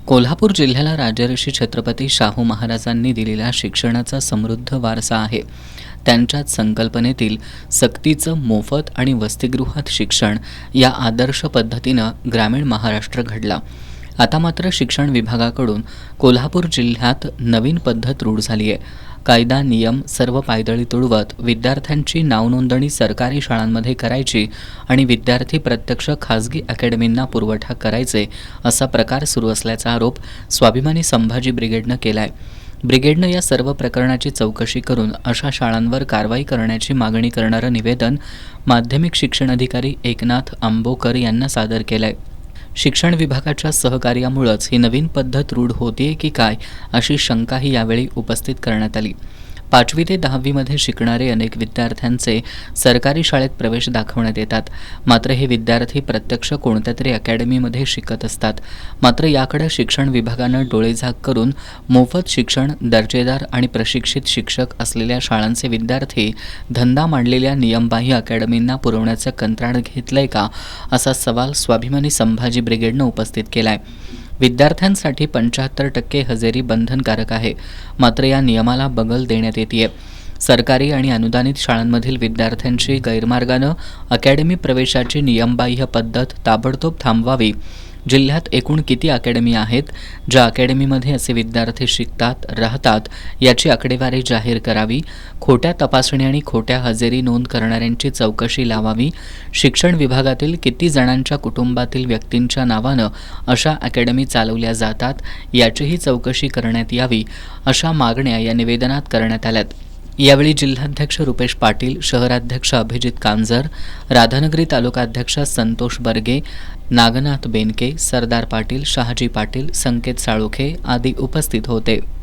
कोल्हापूर जिल्ह्याला राजर्षी छत्रपती शाहू महाराजांनी दिलेला शिक्षणाचा समृद्ध वारसा आहे. त्यांच्याच संकल्पनेतील सक्तीचं मोफत आणि वसतिगृहात शिक्षण या आदर्श पद्धतीनं ग्रामीण महाराष्ट्र घडला. आता मात्र शिक्षण विभागाकडून कोल्हापूर जिल्ह्यात नवीन पद्धत रूढ झाली आहे. कायदा नियम सर्व पायदळी तुडवत विद्यार्थ्यांची नावनोंदणी सरकारी शाळांमध्ये करायची आणि विद्यार्थी प्रत्यक्ष खासगी अकॅडमींना पुरवठा करायचे असा प्रकार सुरू असल्याचा आरोप स्वाभिमानी संभाजी ब्रिगेडनं केला आहे. ब्रिगेडनं या सर्व प्रकरणाची चौकशी करून अशा शाळांवर कारवाई करण्याची मागणी करणारं निवेदन माध्यमिक शिक्षण अधिकारी एकनाथ आंबोकर यांना सादर केलं आहे. शिक्षण विभागाच्या सहकार्यामुळेच ही नवीन पद्धत रूढ होतीये की काय अशी शंकाही यावेळी उपस्थित करण्यात आली. 5वी ते 10वी मध्ये शिकणारे अनेक विद्यार्थ्यांचे सरकारी शाळेत प्रवेश दाखवण्यात येतात. मात्र हे विद्यार्थी प्रत्यक्ष कोणत्या तरी अकॅडमीमध्ये शिकत असतात. मात्र याकडे शिक्षण विभागानं डोळेझाक करून मोफत शिक्षण, दर्जेदार आणि प्रशिक्षित शिक्षक असलेल्या शाळांचे विद्यार्थी धंदा मांडलेल्या नियमबाह्य अकॅडमींना पुरवण्याचं कंत्राट घेतलंय का असा सवाल स्वाभिमानी संभाजी ब्रिगेडनं उपस्थित केला आहे. विद्यार्थ्यांसाठी 75% हजेरी बंधनकारक आहे. मात्र या नियमाला बगल देण्यात येते. सरकारी आणि अनुदानित शाळांमधील विद्यार्थ्यांची गैरमार्गानं अकॅडमी प्रवेशाची नियमबाह्य पद्धत ताबडतोब थांबवावी. जिल्ह्यात एकूण किती अकॅडमी आहेत, ज्या अकॅडमीमध्ये असे विद्यार्थी शिकतात, राहतात याची आकडेवारी जाहीर करावी. खोट्या तपासणी आणि खोट्या हजेरी नोंद करणाऱ्यांची चौकशी लावावी. शिक्षण विभागातील किती जणांच्या कुटुंबातील व्यक्तींच्या नावानं अशा अकॅडमी चालवल्या जातात याचीही चौकशी करण्यात यावी, अशा मागण्या या निवेदनात करण्यात आल्यात. यावेळी जिल्हाध्यक्ष रुपेश पाटील, शहराध्यक्ष अभिजित कांजर, राधानगरी तालुकाध्यक्ष संतोष बर्गे, नागनाथ बेनके, सरदार पाटील, शहाजी पाटील, संकेत साळोखे आदी उपस्थित होते.